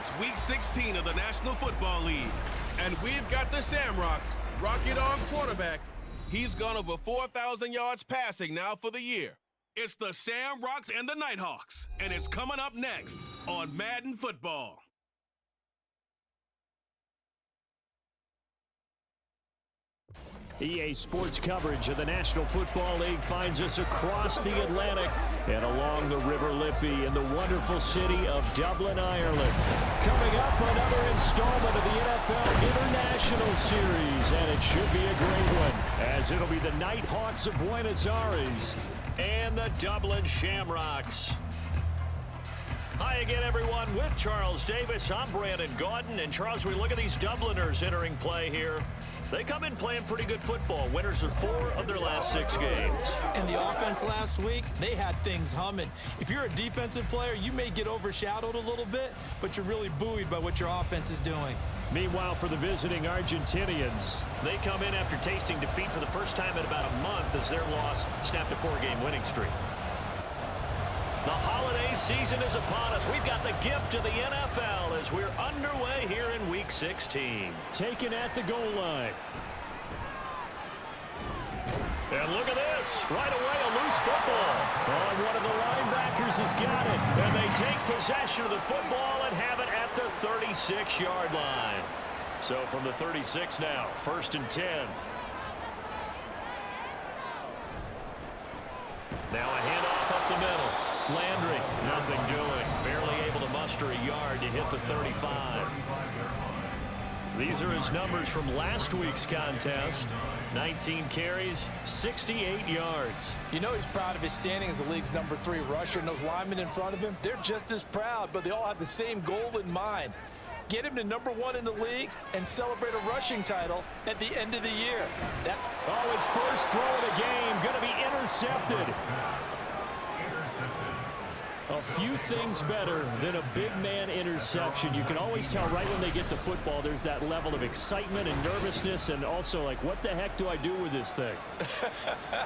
It's Week 16 of the National Football League. And we've got the Shamrocks. Rocket Arm quarterback. He's gone over 4,000 yards passing now for the year. It's the Shamrocks and the Nighthawks. And it's coming up next on Madden Football. EA Sports coverage of the National Football League finds us across the Atlantic and along the River Liffey in the wonderful city of Dublin, Ireland. Coming up, another installment of the NFL International Series, and it should be a great one, as it'll be the Nighthawks of Buenos Aires and the Dublin Shamrocks. Hi again, everyone. With Charles Davis, I'm Brandon Gaudin. And Charles, we look at these Dubliners entering play here. They come in playing pretty good football. Winners of 4 of their last 6 games. And the offense last week, they had things humming. If you're a defensive player, you may get overshadowed a little bit, but you're really buoyed by what your offense is doing. Meanwhile, for the visiting Argentinians, they come in after tasting defeat for the first time in about a month as their loss snapped a 4-game winning streak. The holiday season is upon us. We've got the gift of the NFL as we're underway here in Week 16. Taken at the goal line. And look at this. Right away, a loose football. Oh, one of the linebackers has got it. And they take possession of the football and have it at the 36-yard line. So from the 36 now, 1st and 10. Now a handoff up the middle. Landry, nothing doing. Barely able to muster a yard to hit the 35. These are his numbers from last week's contest. 19 carries, 68 yards. You know he's proud of his standing as the league's number 3 rusher, and those linemen in front of him, they're just as proud, but they all have the same goal in mind. Get him to number 1 in the league and celebrate a rushing title at the end of the year. His first throw of the game, going to be intercepted. A few things better than a big man interception. You can always tell right when they get the football, there's that level of excitement and nervousness, and also like, what the heck do I do with this thing?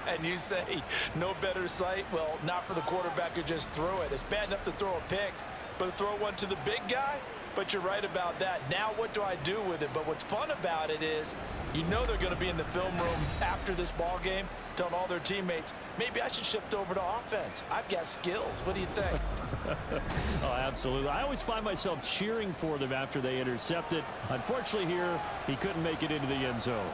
And you say, no better sight? Well, not for the quarterback who just threw it. It's bad enough to throw a pick, but to throw one to the big guy? But you're right about that. Now what do I do with it? But what's fun about it is, you know they're going to be in the film room after this ball game, telling all their teammates, maybe I should shift over to offense. I've got skills. What do you think? Oh, absolutely. I always find myself cheering for them after they intercept it. Unfortunately here, he couldn't make it into the end zone.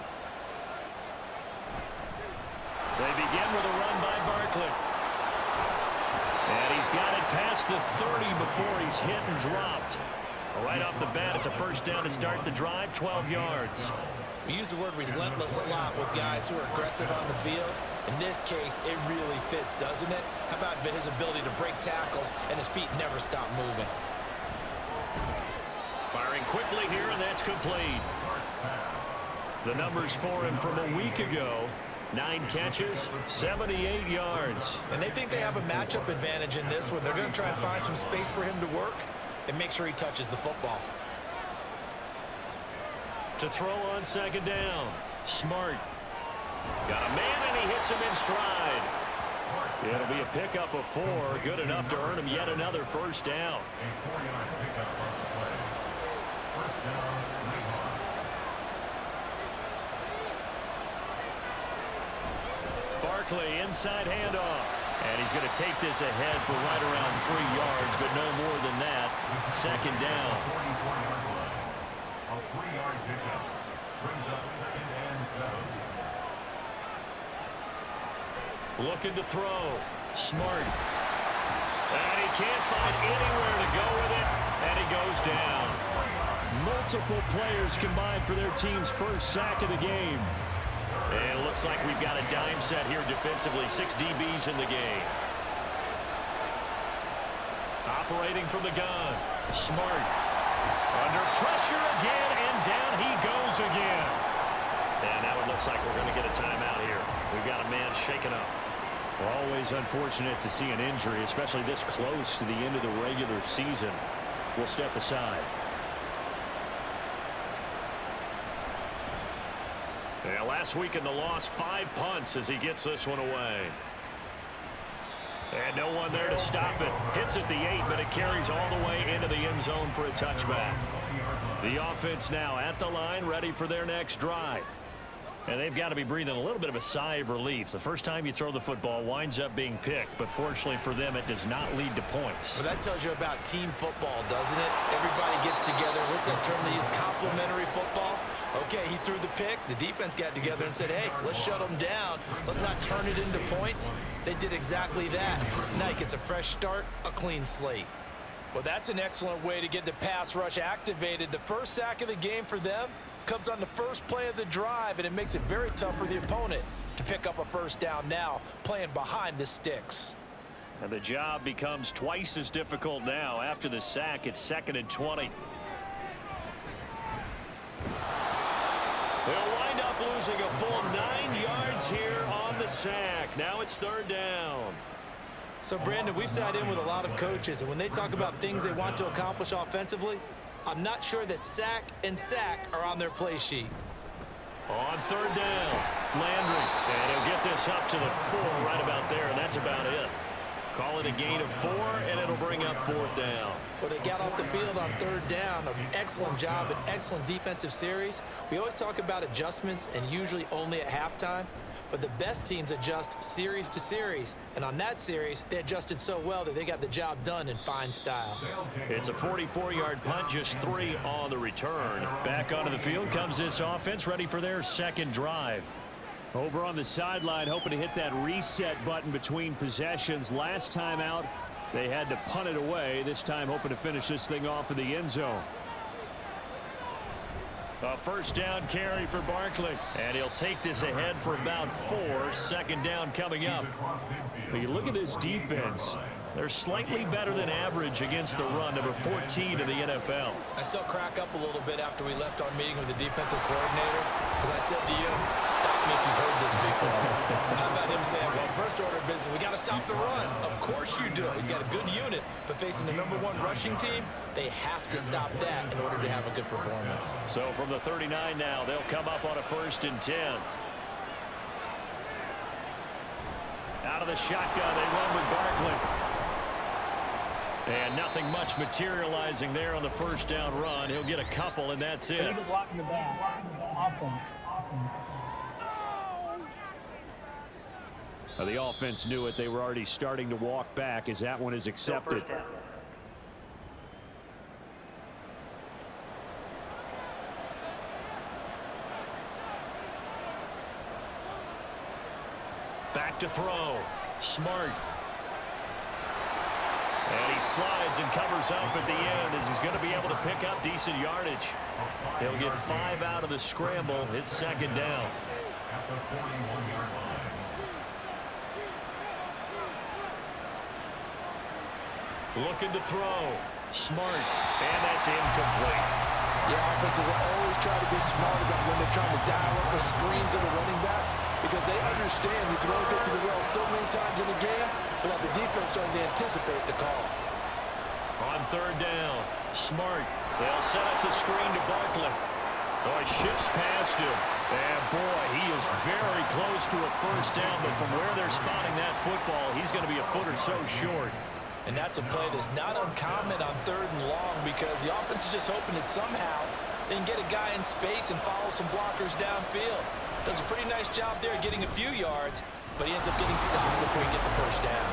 They begin with a run by Barkley. And he's got it past the 30 before he's hit and dropped. Right off the bat, it's a first down to start the drive, 12 yards. We use the word relentless a lot with guys who are aggressive on the field. In this case, it really fits, doesn't it? How about his ability to break tackles and his feet never stop moving? Firing quickly here, and that's complete. The numbers for him from a week ago. 9 catches, 78 yards. And they think they have a matchup advantage in this one. They're going to try and find some space for him to work and make sure he touches the football. To throw on 2nd down. Smart. Got a man, and he hits him in stride. It'll be a pickup of 4. Good enough to earn him yet another first down. Barkley, inside handoff. And he's going to take this ahead for right around 3 yards, but no more than that. 2nd down. A 3-yard pickup brings up 2nd and 7. Looking to throw. Smart. And he can't find anywhere to go with it, and he goes down. Multiple players combined for their team's first sack of the game. And it looks like we've got a dime set here defensively. 6 DBs in the game. Operating from the gun. Smart. Under pressure again, and down he goes again. And now it looks like we're going to get a timeout here. We've got a man shaken up. Always unfortunate to see an injury, especially this close to the end of the regular season. We'll step aside. Yeah, last week in the loss, 5 punts as he gets this one away. And no one there to stop it. Hits at the 8, but it carries all the way into the end zone for a touchback. The offense now at the line, ready for their next drive. And they've got to be breathing a little bit of a sigh of relief. The first time you throw the football winds up being picked, but fortunately for them, it does not lead to points. Well, that tells you about team football, doesn't it? Everybody gets together. What's that term they use? Complementary football? Okay, he threw the pick. The defense got together and said, hey, let's shut them down. Let's not turn it into points. They did exactly that. Now he gets a fresh start, a clean slate. Well, that's an excellent way to get the pass rush activated. The first sack of the game for them comes on the first play of the drive, and it makes it very tough for the opponent to pick up a first down now, playing behind the sticks. And the job becomes twice as difficult now. After the sack, it's 2nd and 20. They'll wind up losing a full 9 yards here on the sack. Now it's 3rd down. So, Brandon, we sat in with a lot of coaches, and when they talk about things they want to accomplish offensively, I'm not sure that sack and sack are on their play sheet. On 3rd down, Landry, and he'll get this up to the 4 right about there, and that's about it. Call it a gain of 4, and it'll bring up 4th down. Well, they got off the field on 3rd down. An excellent job, an excellent defensive series. We always talk about adjustments, and usually only at halftime. But the best teams adjust series to series. And on that series, they adjusted so well that they got the job done in fine style. It's a 44-yard punt, just 3 on the return. Back onto the field comes this offense, ready for their second drive. Over on the sideline, hoping to hit that reset button between possessions. Last time out, they had to punt it away. This time, hoping to finish this thing off in the end zone. A first down carry for Barkley, and he'll take this ahead for about 4. 2nd down coming up. When you look at this defense, they're slightly better than average against the run, number 14 in the NFL. I still crack up a little bit after we left our meeting with the defensive coordinator, because I said to you, stop me if you've heard this before. How about him saying, well, first order of business, we got to stop the run. Of course you do. He's got a good unit, but facing the #1 rushing team, they have to stop that in order to have a good performance. So from the 39 now, they'll come up on a 1st and 10. Out of the shotgun, they run with Barkley. And nothing much materializing there on the first down run. He'll get a couple, and that's it. Need to block in the back. Offense. The offense knew it. They were already starting to walk back as that one is accepted. Back to throw. Smart. And he slides and covers up at the end as he's going to be able to pick up decent yardage. He'll get 5 out of the scramble. It's 2nd down. Looking to throw. Smart. And that's incomplete. Yeah, offenses always try to be smart about when they're trying to dial up a screen to the running back, because they understand you can only get to the well so many times in the game without the defense starting to anticipate the call. On 3rd down, Smart. They'll set up the screen to Barkley. Oh, he shifts past him. And boy, he is very close to a first down, but from where they're spotting that football, he's going to be a foot or so short. And that's a play that's not uncommon on 3rd and long, because the offense is just hoping that somehow they can get a guy in space and follow some blockers downfield. Does a pretty nice job there getting a few yards, but he ends up getting stopped before he gets the first down.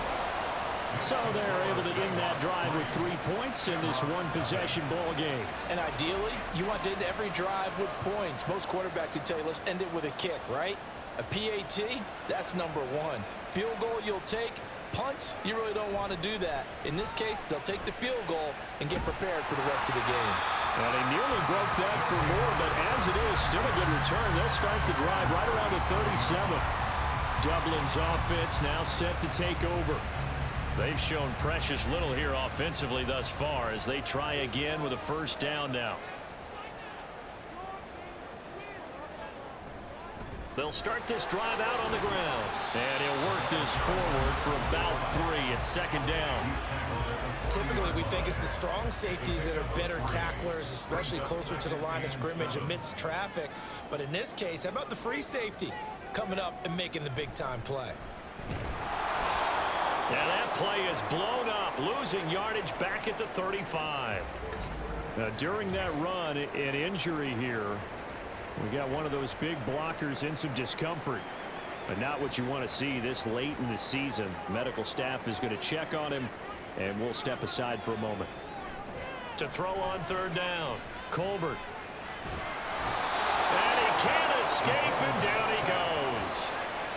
So they're able to end that drive with 3 points in this one-possession ball game. And ideally, you want to end every drive with points. Most quarterbacks would tell you, let's end it with a kick, right? A PAT, that's #1. Field goal you'll take. Punts, you really don't want to do that. In this case, they'll take the field goal and get prepared for the rest of the game. And they nearly broke that for more, but as it is, still a good return. They'll start the drive right around the 37. Dublin's offense now set to take over. They've shown precious little here offensively thus far as they try again with a first down now. They'll start this drive out on the ground. And he'll work this forward for about 3 at 2nd down. Typically, we think it's the strong safeties that are better tacklers, especially closer to the line of scrimmage amidst traffic. But in this case, how about the free safety coming up and making the big-time play? And that play is blown up, losing yardage back at the 35. Now, during that run, an injury here. We got one of those big blockers in some discomfort. But not what you want to see this late in the season. Medical staff is going to check on him, and we'll step aside for a moment. To throw on third down, Colbert. And he can't escape, and down he goes.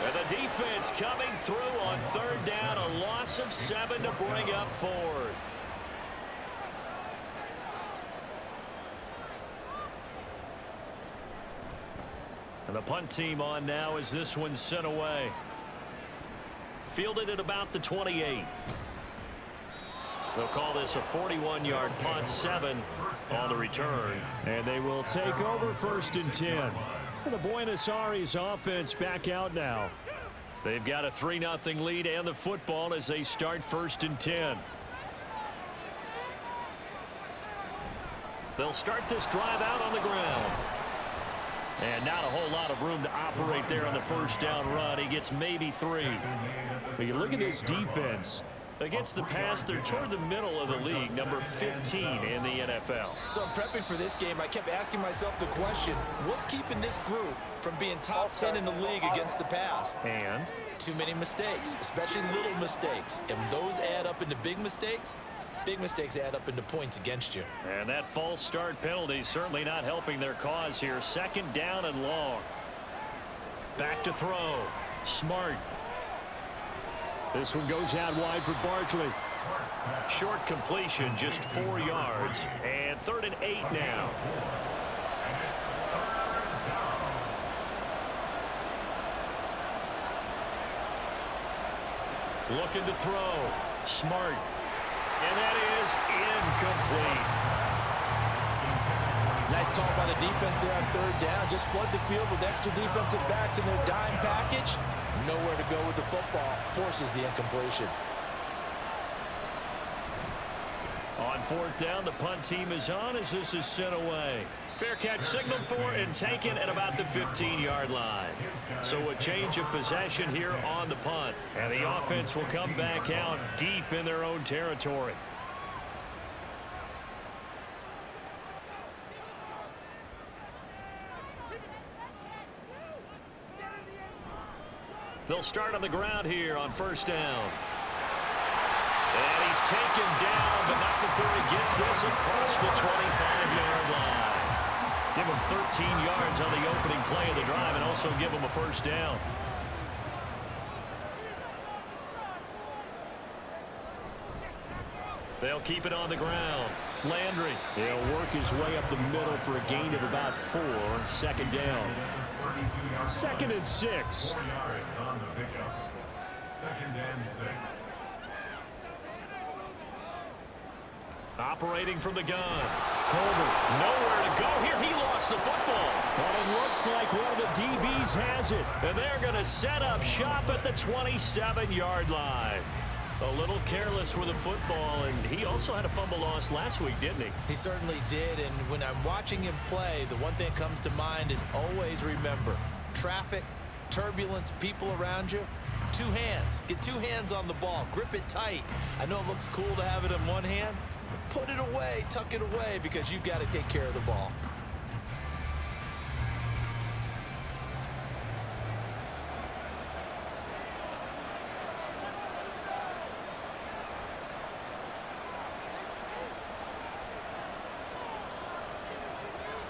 And the defense coming through on third down, a loss of 7 to bring up fourth. And the punt team on now as this one's sent away. Fielded at about the 28. They'll call this a 41-yard punt, 7 on the return. And they will take over 1st and 10. The Buenos Aires offense back out now. They've got a 3-0 lead and the football as they start 1st and 10. They'll start this drive out on the ground. And not a whole lot of room to operate there on the first down run. He gets maybe 3. But you look at this defense. Against the pass, they're toward the middle of the league, number 15 in the NFL. So I'm prepping for this game. I kept asking myself the question, what's keeping this group from being top 10 in the league against the pass? And? Too many mistakes, especially little mistakes. And those add up into big mistakes. Big mistakes add up into points against you. And that false start penalty certainly not helping their cause here. 2nd down and long. Back to throw. Smart. This one goes out wide for Barkley. Short completion, just 4 yards. And 3rd and 8 now. Looking to throw. Smart. And that is incomplete. Nice call by the defense there on 3rd down. Just flood the field with extra defensive backs in their dime package. Nowhere to go with the football. Forces the incompletion. On 4th down, the punt team is on as this is sent away. Fair catch signaled for and taken at about the 15-yard line. So a change of possession here on the punt. And the offense will come back out deep in their own territory. They'll start on the ground here on 1st down. And he's taken down, but not before he gets this across the 25-yard line. Give him 13 yards on the opening play of the drive and also give him a 1st down. They'll keep it on the ground. Landry. He'll work his way up the middle for a gain of about 4. 2nd down. 2nd and 6. Operating from the gun. Colbert, nowhere to go here. He lost the football. And it looks like one of the DBs has it. And they're going to set up shop at the 27-yard line. A little careless with the football, and he also had a fumble loss last week, didn't he? He certainly did, and when I'm watching him play, the one thing that comes to mind is always remember, traffic, turbulence, people around you, 2 hands. Get 2 hands on the ball. Grip it tight. I know it looks cool to have it in one hand, but put it away, tuck it away, because you've got to take care of the ball.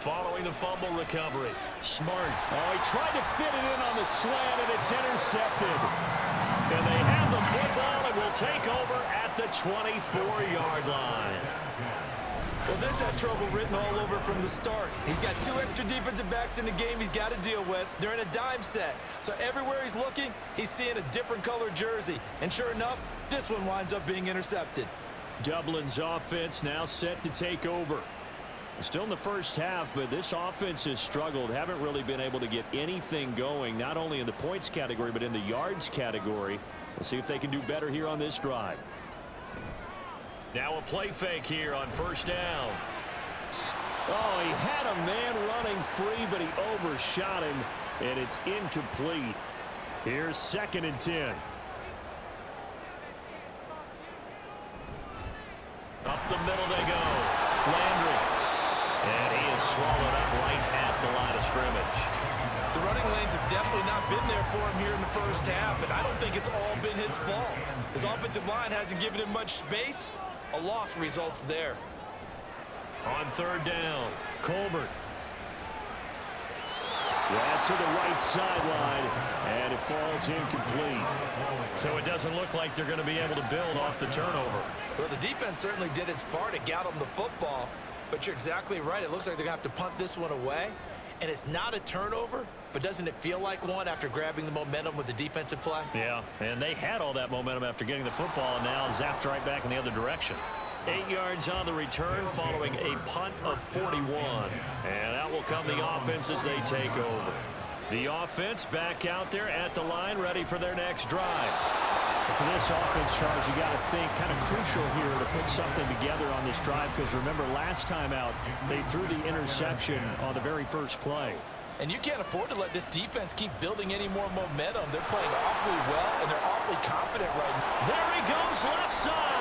Following the fumble recovery. Smart. Oh, he tried to fit it in on the slant, and it's intercepted. And they have the football and will take over at the 24-yard line. Well, this had trouble written all over from the start. He's got 2 extra defensive backs in the game he's got to deal with. They're in a dime set. So everywhere he's looking, he's seeing a different color jersey. And sure enough, this one winds up being intercepted. Dublin's offense now set to take over. Still in the first half, but this offense has struggled. Haven't really been able to get anything going, not only in the points category, but in the yards category. We'll see if they can do better here on this drive. Now a play fake here on 1st down. Oh, he had a man running free, but he overshot him, and it's incomplete. Here's 2nd and 10. Up the middle they go. Landry. And he is swallowed up right at the line of scrimmage. The running lanes have definitely not been there for him here in the first half, and I don't think it's all been his fault. His offensive line hasn't given him much space. A loss results there. On third down, Colbert. That's to the right sideline, and it falls incomplete. So it doesn't look like they're going to be able to build off the turnover. Well, the defense certainly did its part to get them the football, but you're exactly right. It looks like they're going to have to punt this one away, and it's not a turnover, but doesn't it feel like one after grabbing the momentum with the defensive play? Yeah, and they had all that momentum after getting the football, and now zapped right back in the other direction. 8 yards on the return following a punt of 41. And out will come the offense as they take over. The offense back out there at the line, ready for their next drive. For this offense, Charles, you got to think kind of crucial here to put something together on this drive, because remember last time out they threw the interception on the very first play. And you can't afford to let this defense keep building any more momentum. They're playing awfully well, and they're awfully confident right now. There he goes, left side.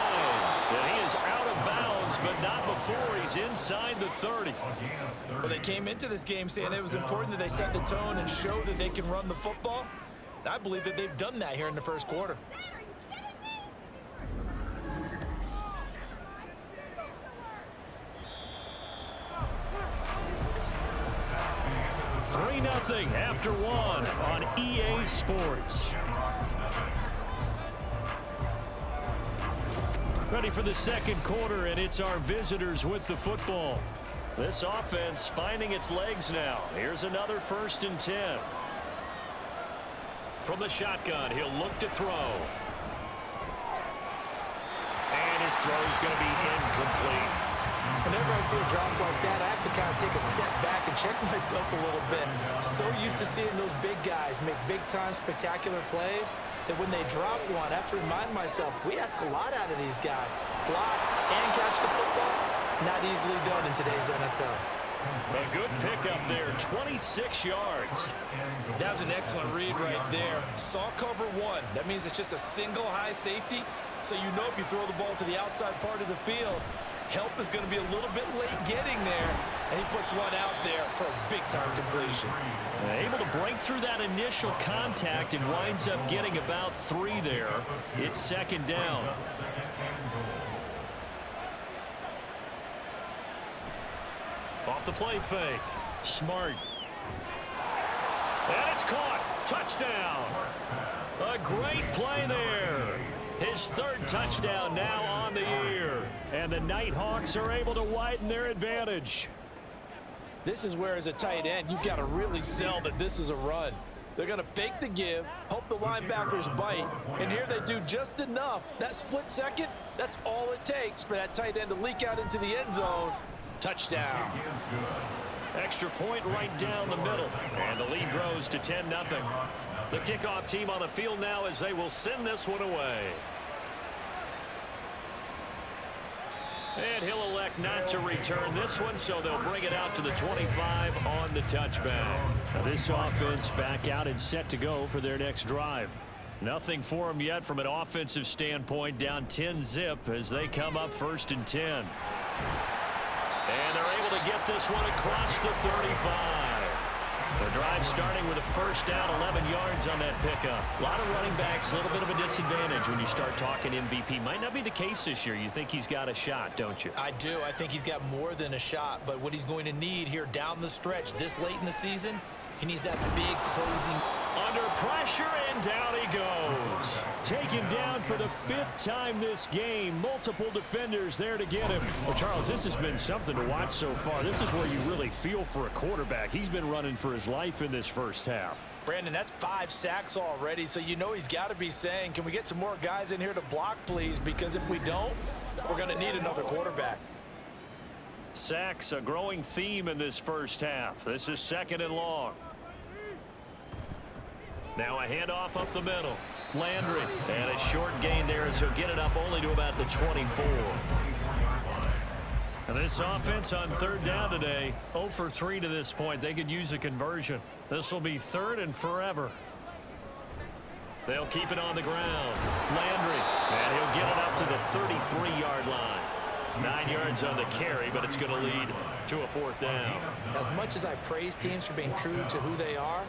And he is out of bounds, but not before he's inside the 30. Well, they came into this game saying it was important that they set the tone and show that they can run the football. And I believe that they've done that here in the first quarter. 3-0 after one on EA Sports. Ready for the second quarter, and it's our visitors with the football. This offense finding its legs now. Here's another 1st and 10. From the shotgun, he'll look to throw. And his throw is going to be incomplete. Whenever I see a drop like that, I have to kind of take a step back and check myself a little bit. So used to seeing those big guys make big-time spectacular plays that when they drop one, I have to remind myself, we ask a lot out of these guys. Block and catch the football, not easily done in today's NFL. A good pickup there, 26 yards. That was an excellent read right there. Saw cover one. That means it's just a single high safety. So you know if you throw the ball to the outside part of the field, help is going to be a little bit late getting there, and he puts one out there for a big-time completion. Able to break through that initial contact and winds up getting about 3 there. It's 2nd down. Off the play fake. Smart. And it's caught. Touchdown. A great play there. His 3rd touchdown now on the year. And the Nighthawks are able to widen their advantage. This is where, as a tight end, you've got to really sell that this is a run. They're going to fake the give, hope the linebackers bite, and here they do just enough. That split second, that's all it takes for that tight end to leak out into the end zone. Touchdown. Extra point right down the middle. And the lead grows to 10-0. The kickoff team on the field now as they will send this one away. And he'll elect not to return this one, so they'll bring it out to the 25 on the touchback. Now this offense back out and set to go for their next drive. Nothing for them yet from an offensive standpoint, down 10-zip as they come up 1st and 10. And they're able to get this one across the 35. The drive starting with a 1st down, 11 yards on that pickup. A lot of running backs, a little bit of a disadvantage when you start talking MVP. Might not be the case this year. You think he's got a shot, don't you? I do. I think he's got more than a shot, but what he's going to need here down the stretch this late in the season, he needs that big closing. Under pressure, and down he goes. Taken down for the 5th time this game. Multiple defenders there to get him. Well, Charles, this has been something to watch so far. This is where you really feel for a quarterback. He's been running for his life in this first half. Brandon, that's 5 sacks already, so you know he's got to be saying, can we get some more guys in here to block, please? Because if we don't, we're going to need another quarterback. Sacks, a growing theme in this first half. This is 2nd and long. Now a handoff up the middle. Landry. And a short gain there as he'll get it up only to about the 24. And this offense on 3rd down today, 0 for 3 to this point. They could use a conversion. This will be 3rd and forever. They'll keep it on the ground. Landry. And he'll get it up to the 33-yard line. 9 yards on the carry, but it's going to lead to a 4th down. As much as I praise teams for being true to who they are,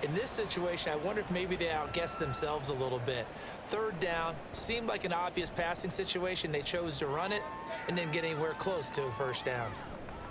in this situation, I wonder if maybe they outguessed themselves a little bit. 3rd down seemed like an obvious passing situation. They chose to run it and didn't get anywhere close to the 1st down.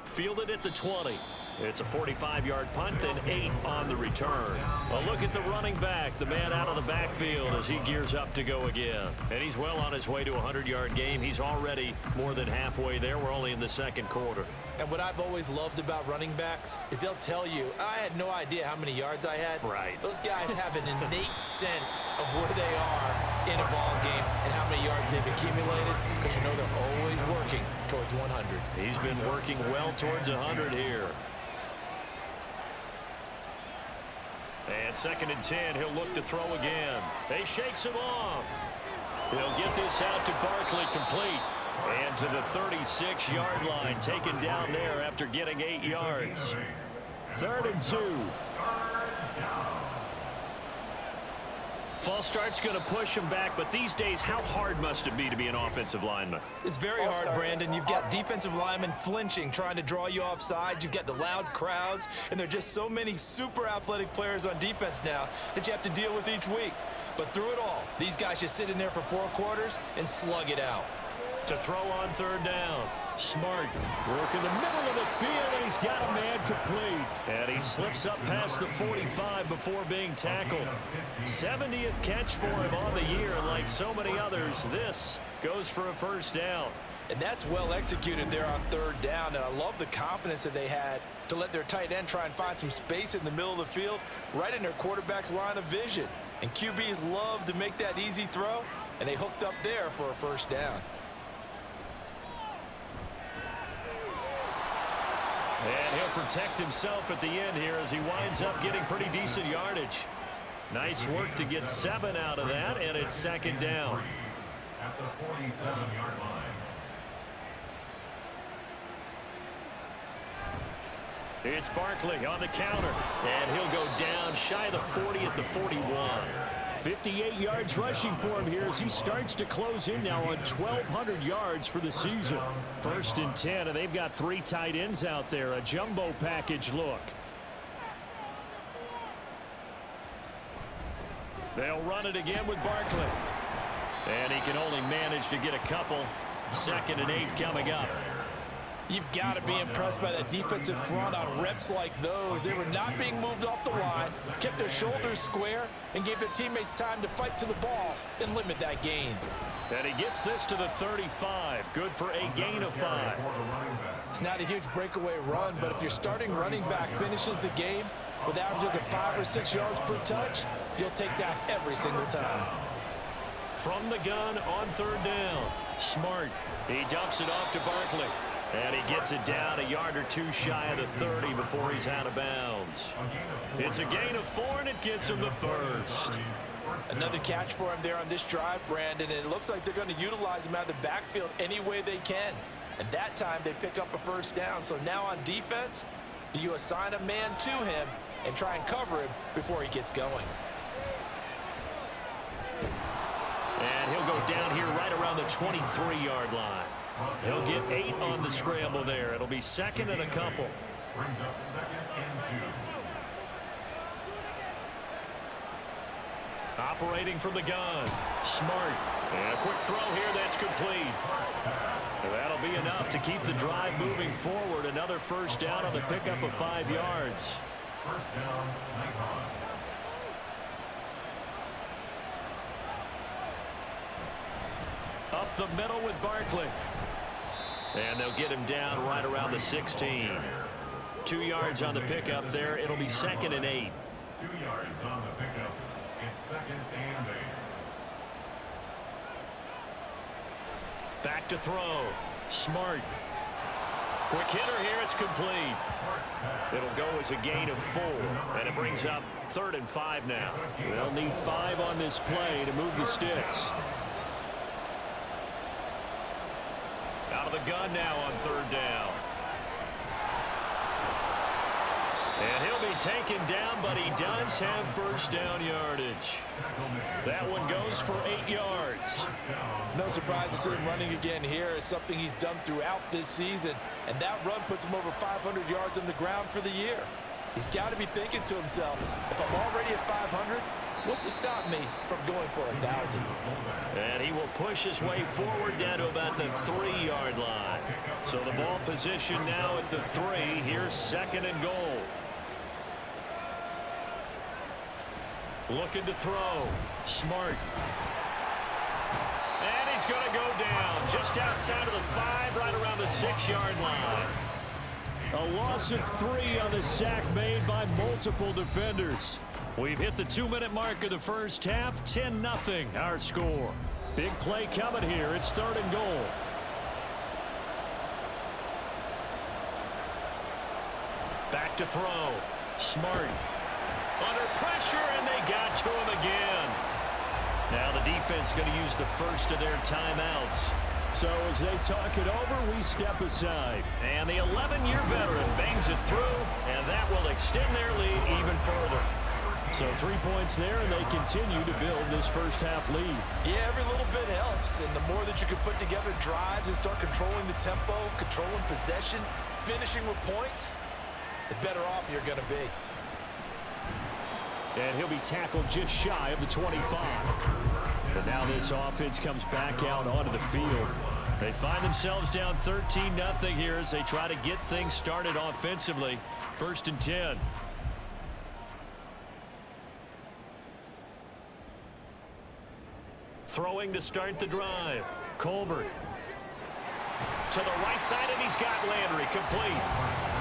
Fielded at the 20. It's a 45-yard punt, then 8 on the return. A look at the running back, the man out of the backfield as he gears up to go again. And he's well on his way to a 100-yard game. He's already more than halfway there. We're only in the 2nd quarter. And what I've always loved about running backs is they'll tell you, I had no idea how many yards I had. Right. Those guys have an innate sense of where they are in a ball game and how many yards they've accumulated, because you know they're always working towards 100. He's been working well towards 100 here. And 2nd and 10, he'll look to throw again. He shakes him off. He'll get this out to Barkley, complete. And to the 36-yard line, taken down there after getting 8 yards. 3rd and 2. False start's going to push him back, but these days, how hard must it be to be an offensive lineman? It's very hard, Brandon. You've got defensive linemen flinching, trying to draw you off sides. You've got the loud crowds, and there are just so many super athletic players on defense now that you have to deal with each week. But through it all, these guys just sit in there for 4 quarters and slug it out. To throw on 3rd down. Smart work in the middle of the field, and he's got a man complete. And he slips up past the 45 before being tackled. 70th catch for him on the year, and like so many others, this goes for a 1st down. And that's well executed there on 3rd down, and I love the confidence that they had to let their tight end try and find some space in the middle of the field, right in their quarterback's line of vision. And QBs love to make that easy throw, and they hooked up there for a 1st down. And he'll protect himself at the end here as he winds up getting pretty decent yardage. Nice work to get 7 out of that, and it's 2nd down. At the 47-yard line. It's Barkley on the counter, and he'll go down shy of the 40 at the 41. 58 yards rushing for him here as he starts to close in now on 1,200 yards for the season. 1st and 10, and they've got 3 tight ends out there. A jumbo package look. They'll run it again with Barkley. And he can only manage to get a couple. 2nd and 8 coming up. You've got to be impressed by that defensive front on reps like those. They were not being moved off the line, kept their shoulders square, and gave their teammates time to fight to the ball and limit that gain. And he gets this to the 35. Good for a gain of 5. It's not a huge breakaway run, but if your starting running back finishes the game with averages of 5 or 6 yards per touch, you'll take that every single time. From the gun on 3rd down. Smart. He dumps it off to Barkley. And he gets it down a yard or 2 shy of the 30 before he's out of bounds. It's a gain of 4, and it gets him the 1st. Another catch for him there on this drive, Brandon, and it looks like they're going to utilize him out of the backfield any way they can. And that time they pick up a 1st down. So now on defense, do you assign a man to him and try and cover him before he gets going? And he'll go down here right around the 23-yard line. He'll get 8 on the scramble there. It'll be 2nd and a couple. Brings up 2nd and 2. Operating from the gun. Smart. And a quick throw here that's complete. That'll be enough to keep the drive moving forward. Another 1st down on the pickup of 5 yards. 1st down, Nighthawks. Up the middle with Barkley. And they'll get him down right around the 16. 2 yards on the pickup there. It'll be 2nd and 8. 2 yards on the pickup. It's 2nd and 8. Back to throw. Smart. Quick hitter here. It's complete. It'll go as a gain of 4. And it brings up 3rd and 5 now. They'll need 5 on this play to move the sticks. Out of the gun now on 3rd down. And he'll be taken down, but he does have first down yardage. That one goes for 8 yards. No surprise to see him running again here. It's something he's done throughout this season. And that run puts him over 500 yards on the ground for the year. He's got to be thinking to himself, if I'm already at 500, what's to stop me from going for 1,000? And he will push his way forward down to about the 3-yard line. So the ball position now at the 3. Here's 2nd and goal. Looking to throw. Smart. And he's going to go down just outside of the 5, right around the 6-yard line. A loss of 3 on the sack made by multiple defenders. We've hit the 2-minute mark of the first half. 10-0 our score. Big play coming here. It's 3rd and goal. Back to throw. Smart. Under pressure, and they got to him again. Now the defense going to use the first of their timeouts. So as they talk it over, we step aside. And the 11-year veteran bangs it through, and that will extend their lead even further. So 3 points there, and they continue to build this first half lead. Yeah, every little bit helps. And the more that you can put together drives and start controlling the tempo, controlling possession, finishing with points, the better off you're going to be. And he'll be tackled just shy of the 25. But now this offense comes back out onto the field. They find themselves down 13-0 here as they try to get things started offensively. 1st and 10. Throwing to start the drive. Colbert. To the right side, and he's got Landry complete.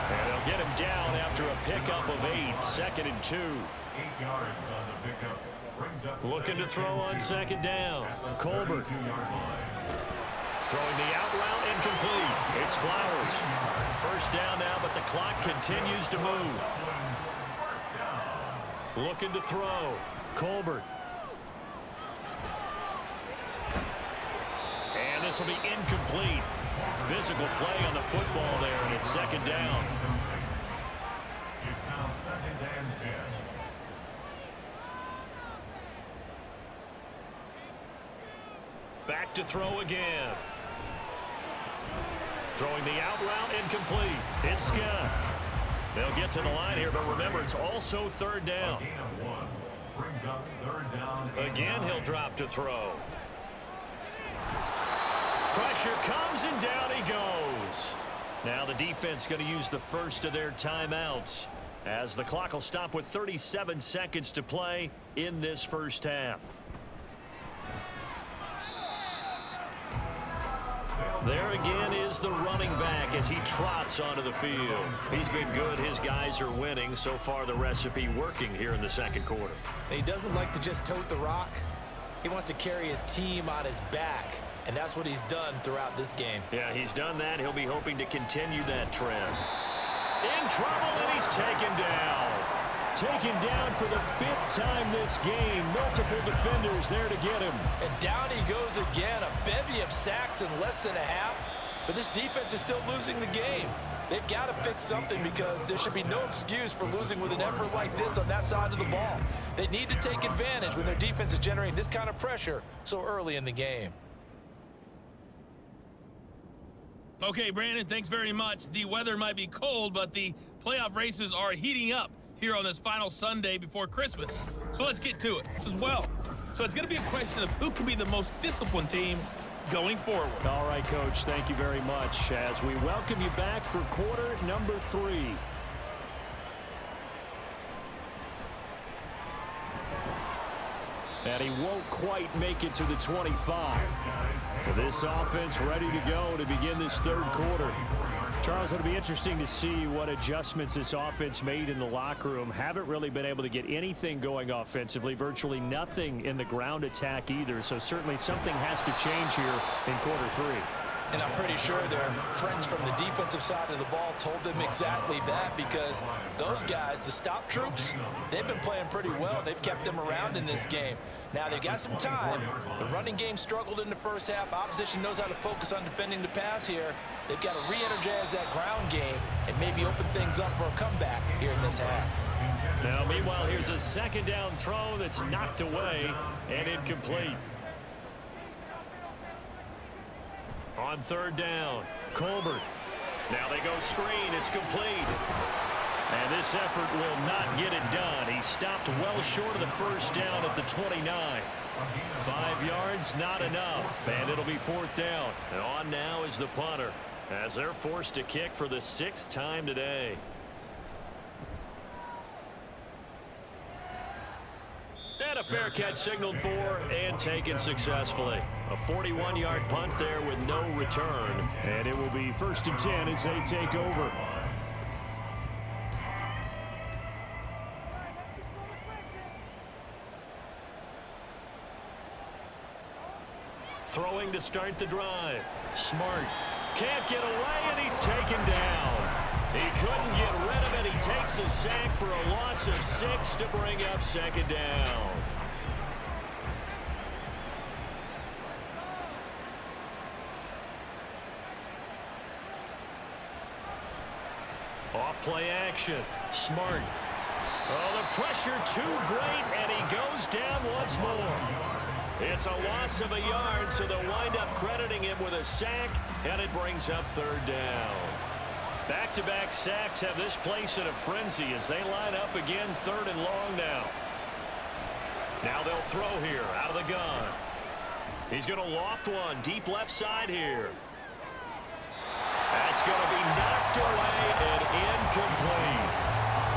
And they'll get him down after a pickup of 8. 2nd and 2. 8 yards on the pickup. Brings up Looking to throw on 2nd down. Colbert. Throwing the out route incomplete. It's Flowers. First down now, but the clock continues to move. Looking to throw. Colbert. And this will be incomplete. Physical play on the football there, and it's 2nd down. It's now 2nd and 10. Back to throw again. Throwing the out route incomplete. It's Scott. They'll get to the line here, but remember, it's also 3rd down. A gain of 1. Brings up 3rd down. Again, he'll drop to throw. Pressure comes, and down he goes. Now the defense going to use the first of their timeouts, as the clock will stop with 37 seconds to play in this first half. There again is the running back as he trots onto the field. He's been good. His guys are winning. So far, the recipe working here in the 2nd quarter. He doesn't like to just tote the rock. He wants to carry his team on his back, and that's what he's done throughout this game. Yeah, he's done that. He'll be hoping to continue that trend. In trouble, and he's taken down. Taken down for the 5th time this game. Multiple defenders there to get him. And down he goes again. A bevy of sacks in less than a half. But this defense is still losing the game. They've got to fix something, because there should be no excuse for losing with an effort like this on that side of the ball. They need to take advantage when their defense is generating this kind of pressure so early in the game. Okay, Brandon, thanks very much. The weather might be cold, but the playoff races are heating up here on this final Sunday before Christmas. So let's get to it as well. So it's going to be a question of who can be the most disciplined team going forward. All right, Coach, thank you very much as we welcome you back for quarter number 3. And he won't quite make it to the 25. This offense ready to go to begin this 3rd quarter. Charles, it'll be interesting to see what adjustments this offense made in the locker room. Haven't really been able to get anything going offensively, virtually nothing in the ground attack either. So certainly something has to change here in quarter 3. And I'm pretty sure their friends from the defensive side of the ball told them exactly that, because those guys, the stop troops, they've been playing pretty well. They've kept them around in this game. Now, they've got some time. The running game struggled in the first half. Opposition knows how to focus on defending the pass here. They've got to re-energize that ground game and maybe open things up for a comeback here in this half. Now, meanwhile, here's a second down throw that's knocked away and incomplete. On third down, Colbert. Now they go screen. It's complete. And this effort will not get it done. He stopped well short of the first down at the 29. 5 yards, not enough. And it'll be fourth down. And on now is the punter, as they're forced to kick for the 6th time today. And a fair catch signaled for and taken successfully. A 41-yard punt there with no return. And it will be 1st and 10 as they take over. Throwing to start the drive. Smart. Can't get away, and he's taken down. He couldn't get rid of it. He takes a sack for a loss of 6 to bring up second down. Off play action. Smart. Oh, the pressure too great, and he goes down once more. It's a loss of a yard, so they'll wind up crediting him with a sack, and it brings up third down. Back-to-back sacks have this place in a frenzy as they line up again, 3rd and long now. Now they'll throw here out of the gun. He's going to loft one deep left side here. That's going to be knocked away and incomplete.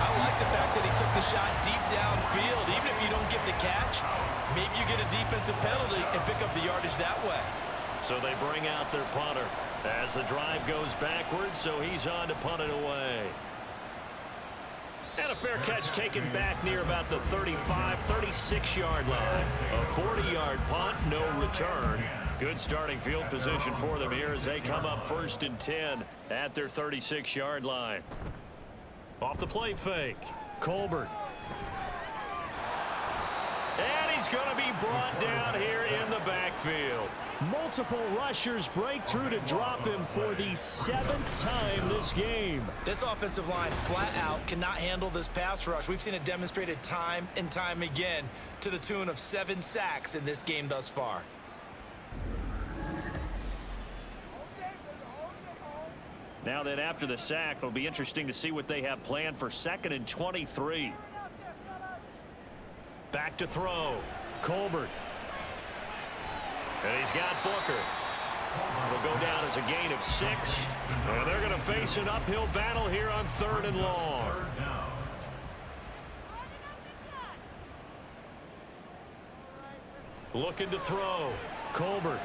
I like the fact that he took the shot deep downfield. Even if you don't get the catch, maybe you get a defensive penalty and pick up the yardage that way. So they bring out their punter as the drive goes backwards, so he's on to punt it away. And a fair catch taken back near about the 35, 36-yard line. A 40-yard punt, no return. Good starting field position for them here as they come up 1st and 10 at their 36-yard line. Off the play fake, Colbert. And he's going to be brought down here in the backfield. Multiple rushers break through to drop him for the 7th time this game. This offensive line flat out cannot handle this pass rush. We've seen it demonstrated time and time again to the tune of 7 sacks in this game thus far. Now then, after the sack, it'll be interesting to see what they have planned for 2nd and 23. Back to throw. Colbert. And he's got Booker. It'll go down as a gain of 6. And they're going to face an uphill battle here on 3rd and long. Looking to throw. Colbert.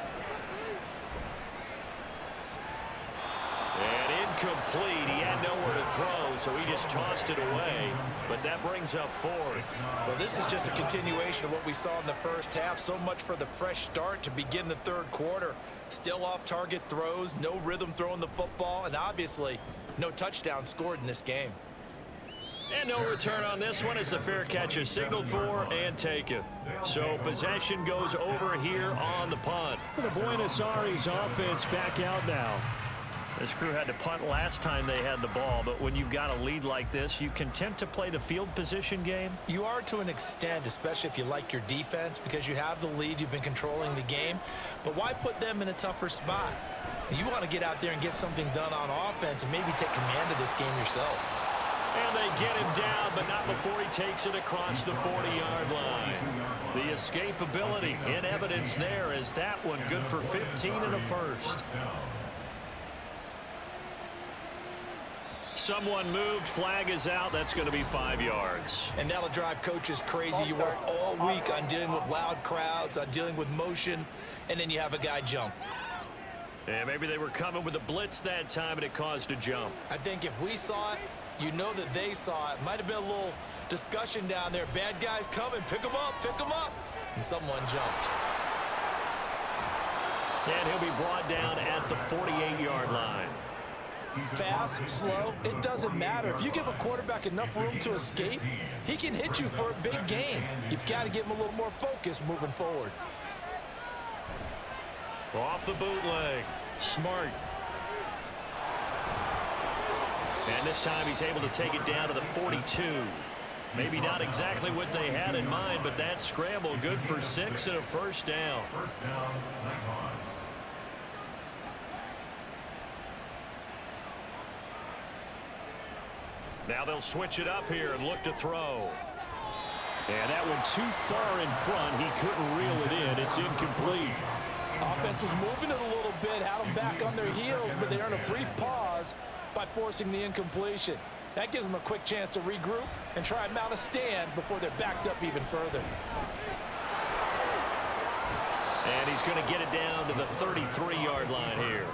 And incomplete. He had nowhere to throw, so he just tossed it away. But that brings up 4th. Well, this is just a continuation of what we saw in the first half. So much for the fresh start to begin the 3rd quarter. Still off-target throws, no rhythm throwing the football, and obviously no touchdown scored in this game. And no return on this one as the fair catch is signaled for and taken. So possession goes over here on the punt. The Buenos Aires offense back out now. This crew had to punt last time they had the ball, but when you've got a lead like this, you content to play the field position game? You are to an extent, especially if you like your defense, because you have the lead, you've been controlling the game. But why put them in a tougher spot? You want to get out there and get something done on offense and maybe take command of this game yourself. And they get him down, but not before he takes it across the 40-yard line. The escapability in evidence there as that one good for 15 and a first. Someone moved, flag is out. That's going to be 5 yards. And that'll drive coaches crazy. You work all week on dealing with loud crowds, on dealing with motion, and then you have a guy jump. And maybe they were coming with a blitz that time, and it caused a jump. I think if we saw it, you know that they saw it. Might have been a little discussion down there. Bad guys coming. Pick them up. Pick them up. And someone jumped. And he'll be brought down at the 48-yard line. Fast, slow, it doesn't matter. If you give a quarterback enough room to escape, he can hit you for a big gain. You've got to give him a little more focus moving forward. Off the bootleg. Smart. And this time he's able to take it down to the 42. Maybe not exactly what they had in mind, but that scramble good for 6 and a first down. First down, Nighthawks. Now they'll switch it up here and look to throw. And that one too far in front. He couldn't reel it in. It's incomplete. Offense was moving it a little bit, had them back on their heels, but they earned a brief pause by forcing the incompletion. That gives them a quick chance to regroup and try and mount a stand before they're backed up even further. And he's going to get it down to the 33-yard line here.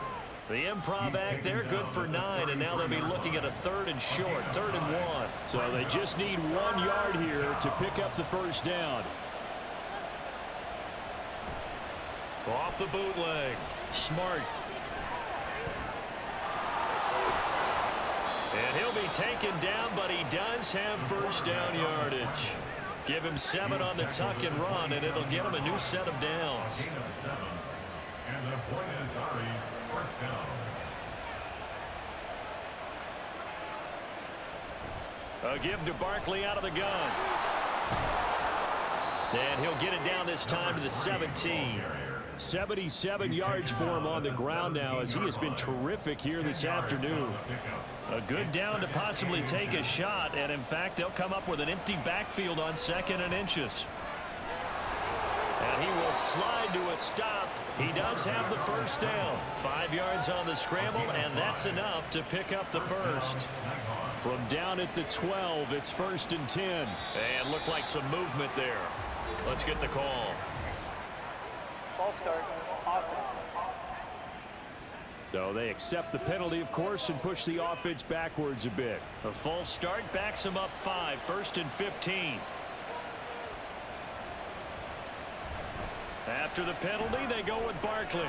The improv act there, good for 9, and now they'll be looking at a 3rd and short, 3rd and 1. So they just need 1 yard here to pick up the first down. Off the bootleg. Smart. And he'll be taken down, but he does have first down yardage. Give him 7 on the tuck and run, and it'll get him a new set of downs. Gain of 7. And the Buenos first down. A give to Barkley out of the gun. And he'll get it down this time to the 17. 77 yards for him on the ground now as he has been terrific here this afternoon. A good down to possibly take a shot, and in fact they'll come up with an empty backfield on 2nd and inches. And he will slide to a stop. He does have the first down. 5 yards on the scramble, and that's enough to pick up the first. From down at the 12, it's 1st and 10. And looked like some movement there. Let's get the call. Ball start. Offense. So they accept the penalty, of course, and push the offense backwards a bit. A false start backs him up 5, 1st and 15. After the penalty, they go with Barkley.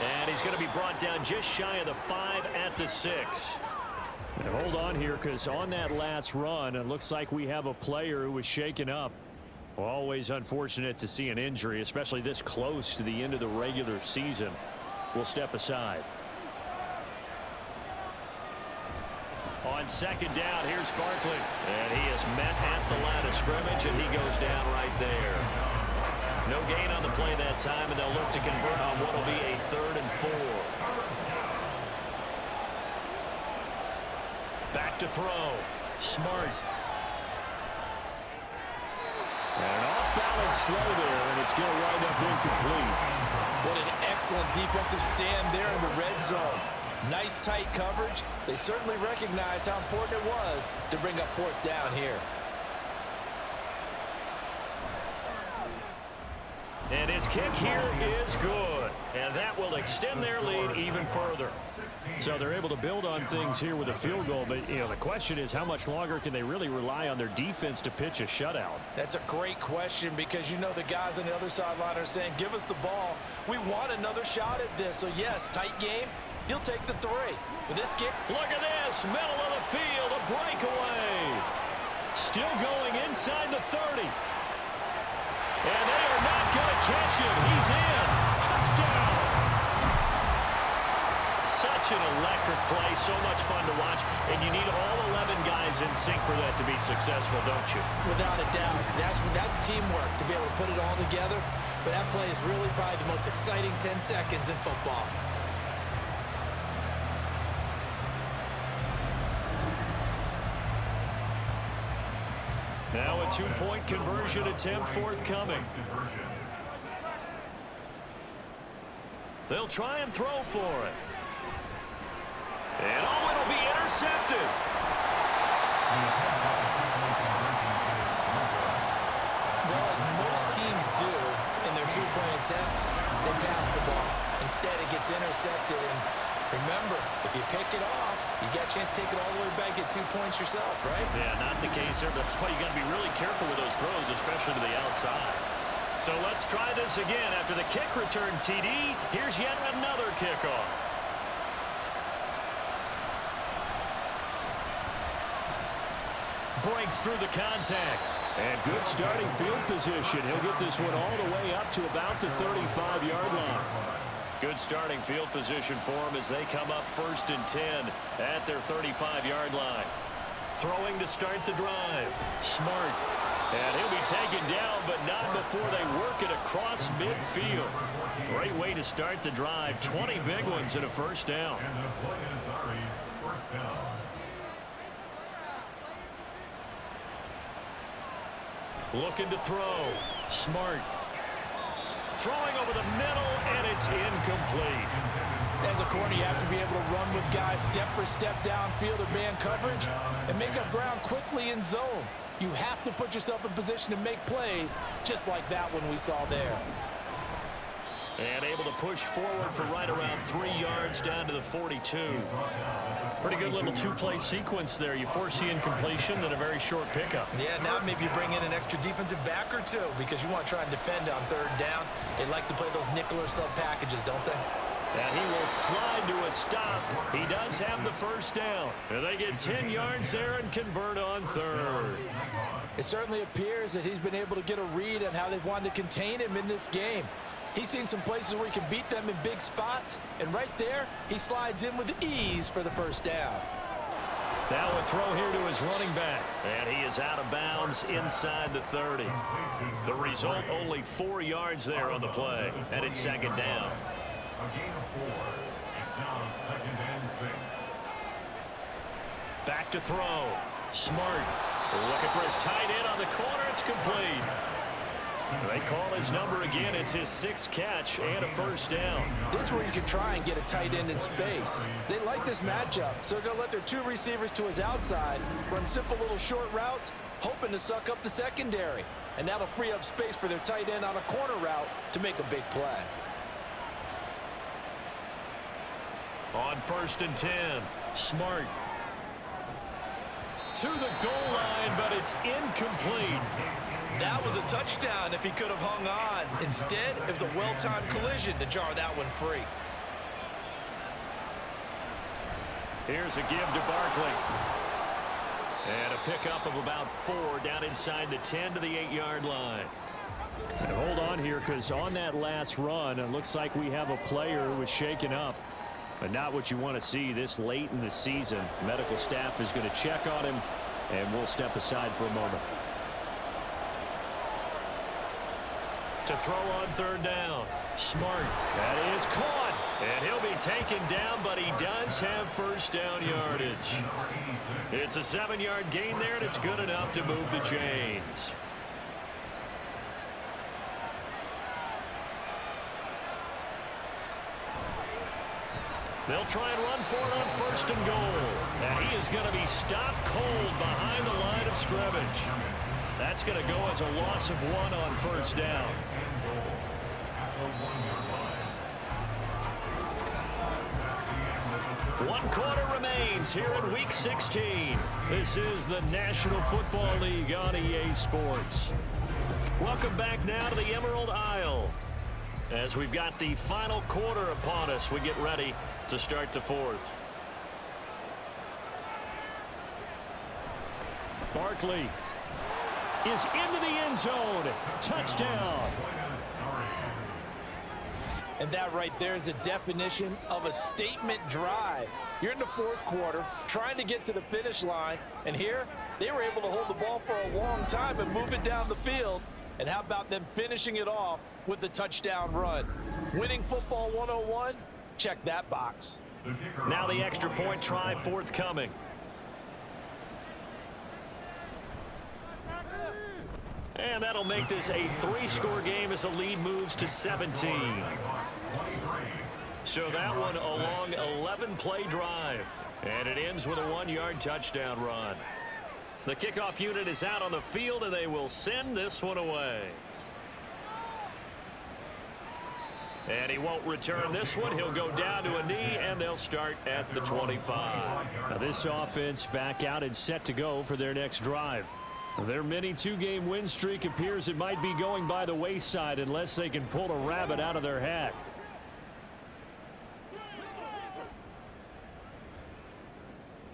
And he's going to be brought down just shy of the 5 at the 6. And hold on here, because on that last run, it looks like we have a player who was shaken up. Always unfortunate to see an injury, especially this close to the end of the regular season. We'll step aside. On 2nd down, here's Barkley. And he is met at the line of scrimmage, and he goes down right there. No gain on the play that time, and they'll look to convert on what will be a 3rd and 4. Back to throw. Smart. And an off-balance throw there, and it's going to wind up incomplete. What an excellent defensive stand there in the red zone. Nice tight coverage. They certainly recognized how important it was to bring up 4th down here. And his kick here is good. And that will extend their lead even further. So they're able to build on things here with a field goal. But, you know, the question is how much longer can they really rely on their defense to pitch a shutout? That's a great question because, you know, the guys on the other sideline are saying, give us the ball. We want another shot at this. So, yes, tight game. He'll take the 3. With this kick. Look at this. Middle of the field. A breakaway. Still going inside the 30. And they are not going to catch him. He's in. Touchdown. Such an electric play. So much fun to watch. And you need all 11 guys in sync for that to be successful, don't you? Without a doubt. That's teamwork to be able to put it all together. But that play is really probably the most exciting 10 seconds in football. Now a 2-point conversion attempt forthcoming. They'll try and throw for it. And oh, it'll be intercepted. Well, as most teams do in their 2-point attempt, they pass the ball. Instead, it gets intercepted. And remember, if you pick it off, you got a chance to take it all the way back, get 2 points yourself, right? Yeah, not the case there. That's why you got to be really careful with those throws, especially to the outside. So let's try this again. After the kick return TD, here's yet another kickoff. Breaks through the contact. And good starting field position. He'll get this one all the way up to about the 35-yard line. Good starting field position for him as they come up 1st and 10 at their 35-yard line. Throwing to start the drive. Smart. And he'll be taken down, but not before they work it across midfield. Great way to start the drive. 20 big ones and a first down. And the Buenos Aires first down. Looking to throw. Smart. Throwing over the middle, and it's incomplete. As a corner, you have to be able to run with guys step for step downfield or man coverage and make up ground quickly in zone. You have to put yourself in position to make plays, just like that one we saw there. And able to push forward for right around 3 yards down to the 42. Pretty good little two-play sequence there. You force the incompletion, then a very short pickup. Yeah, now maybe you bring in an extra defensive back or two because you want to try and defend on 3rd down. They like to play those nickel or sub packages, don't they? And he will slide to a stop. He does have the first down. And they get 10 yards there and convert on 3rd. It certainly appears that he's been able to get a read on how they've wanted to contain him in this game. He's seen some places where he can beat them in big spots, and right there, he slides in with ease for the first down. Now a throw here to his running back, and he is out of bounds inside the 30. The result, only 4 yards there on the play, and it's 2nd down. A gain of 4. It's now 2nd and 6. Back to throw. Smart. Looking for his tight end on the corner. It's complete. They call his number again. It's his 6th catch and a first down. This is where you can try and get a tight end in space. They like this matchup, so they're going to let their 2 receivers to his outside run simple little short routes, hoping to suck up the secondary. And that'll free up space for their tight end on a corner route to make a big play. On 1st and 10, Smart. To the goal line, but it's incomplete. That was a touchdown if he could have hung on. Instead, it was a well-timed collision to jar that one free. Here's a give to Barkley. And a pickup of about 4 down inside the 10 to the 8-yard line. And hold on here, because on that last run, it looks like we have a player who was shaken up. But not what you want to see this late in the season. Medical staff is going to check on him, and we'll step aside for a moment. To throw on 3rd down. Smart. That is caught. And he'll be taken down, but he does have first down yardage. It's a 7-yard gain there, and it's good enough to move the chains. They'll try and run for it on 1st and goal. And he is going to be stopped cold behind the line of scrimmage. That's going to go as a loss of 1 on 1st down. 1 quarter remains here in Week 16. This is the National Football League on EA Sports. Welcome back now to the Emerald Isle. As we've got the final quarter upon us, we get ready to start the 4th. Barkley is into the end zone. Touchdown. And that right there is the definition of a statement drive. You're in the 4th quarter, trying to get to the finish line, and here they were able to hold the ball for a long time and move it down the field. And how about them finishing it off with the touchdown run? Winning football 101? Check that box. Now the extra point try forthcoming. And that'll make this a 3-score game as the lead moves to 17. So that one a long 11-play drive. And it ends with a 1-yard touchdown run. The kickoff unit is out on the field, and they will send this one away. And he won't return this one. He'll go down to a knee, and they'll start at the 25. Now this offense back out and set to go for their next drive. Their mini two-game win streak appears it might be going by the wayside unless they can pull a rabbit out of their hat.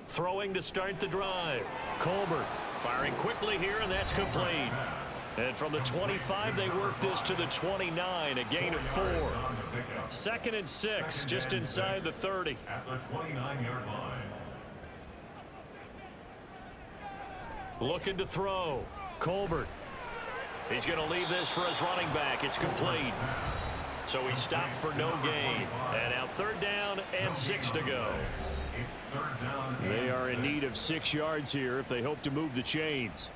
Throwing to start the drive. Colbert firing quickly here, and that's complete. And from the 25, they work this to the 29, a gain of 4. 2nd and 6, just inside the 30. At the 29-yard line. Looking to throw. Colbert. He's going to leave this for his running back. It's complete. So he stopped for no gain. And now 3rd down and 6 to go. It's 3rd down. They are in need of 6 yards here if they hope to move the chains.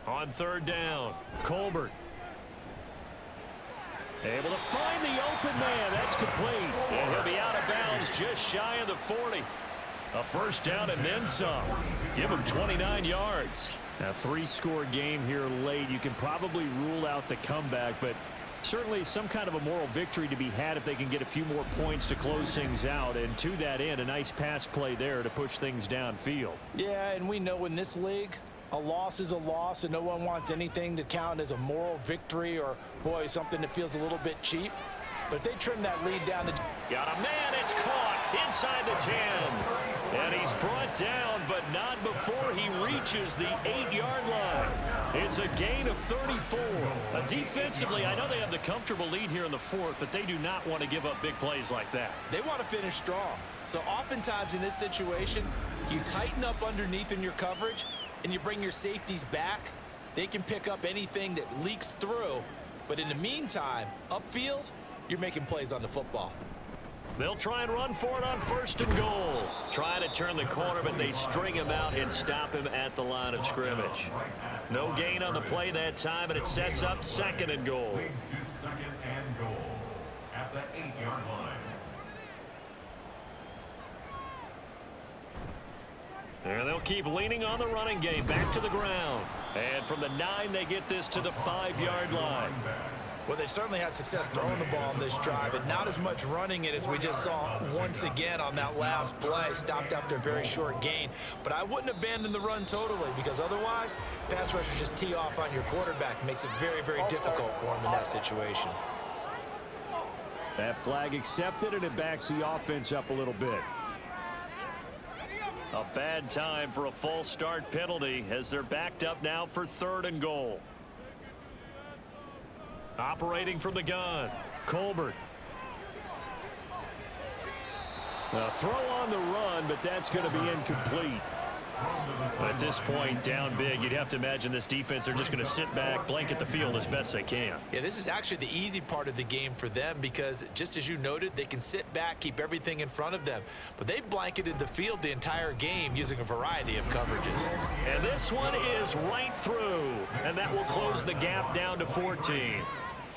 On 3rd down, Colbert. Able to find the open man. That's complete. And he'll be out of bounds just shy of the 40. A 1st down and then some. Give him 29 yards. A 3-score game here late. You can probably rule out the comeback, but certainly some kind of a moral victory to be had if they can get a few more points to close things out. And to that end, a nice pass play there to push things downfield. Yeah, and we know in this league, a loss is a loss, and no one wants anything to count as a moral victory or, boy, something that feels a little bit cheap. But if they trim that lead down to... Got a man, it's caught inside the 10. And he's brought down, but not before he reaches the 8-yard line. It's a gain of 34. Defensively, I know they have the comfortable lead here in the 4th, but they do not want to give up big plays like that. They want to finish strong. So oftentimes in this situation, you tighten up underneath in your coverage, and you bring your safeties back. They can pick up anything that leaks through. But in the meantime, upfield, you're making plays on the football. They'll try and run for it on 1st and goal. Trying to turn the corner, but they string him out and stop him at the line of scrimmage. No gain on the play that time, and it sets up 2nd and goal. Leads to 2nd and goal. At the 8-yard line. And they'll keep leaning on the running game. Back to the ground. And from the 9, they get this to the 5-yard line. Well, they certainly had success throwing the ball in this drive, and not as much running it as we just saw once again on that last play. Stopped after a very short gain. But I wouldn't abandon the run totally, because otherwise, pass rushers just tee off on your quarterback. Makes it very, very difficult for him in that situation. That flag accepted, and it backs the offense up a little bit. A bad time for a false start penalty as they're backed up now for 3rd and goal. Operating from the gun, Colbert. A throw on the run, but that's going to be incomplete. At this point, down big, you'd have to imagine this defense are just going to sit back, blanket the field as best they can. Yeah, this is actually the easy part of the game for them because, just as you noted, they can sit back, keep everything in front of them. But they've blanketed the field the entire game using a variety of coverages. And this one is right through, and that will close the gap down to 14.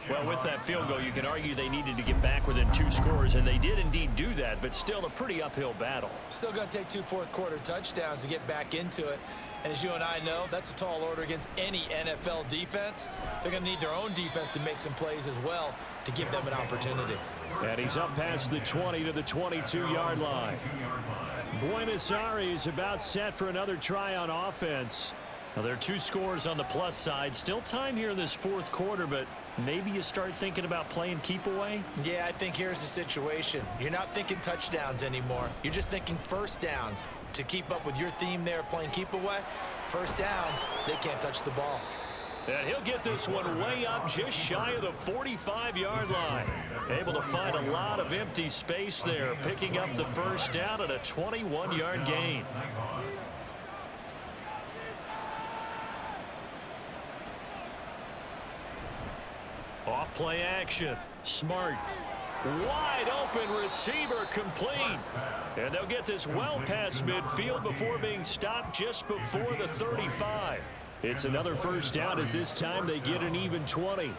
Well, with that field goal, you can argue they needed to get back within 2 scores, and they did indeed do that, but still a pretty uphill battle. Still going to take 2 fourth-quarter touchdowns to get back into it. And as you and I know, that's a tall order against any NFL defense. They're going to need their own defense to make some plays as well to give them an opportunity. And he's up past the 20 to the 22-yard line. Buenos Aires about set for another try on offense. Now, there are 2 scores on the plus side. Still time here in this 4th quarter, but maybe you start thinking about playing keep away? Yeah, I think here's the situation. You're not thinking touchdowns anymore. You're just thinking 1st downs. To keep up with your theme there, playing keep away, 1st downs, they can't touch the ball. And he'll get this one way up just shy of the 45-yard line. Able to find a lot of empty space there, picking up the 1st down at a 21-yard gain. Off play action. Smart. Wide open receiver complete. And they'll get this well past midfield before being stopped just before the 35. It's another 1st down as this time they get an even 20.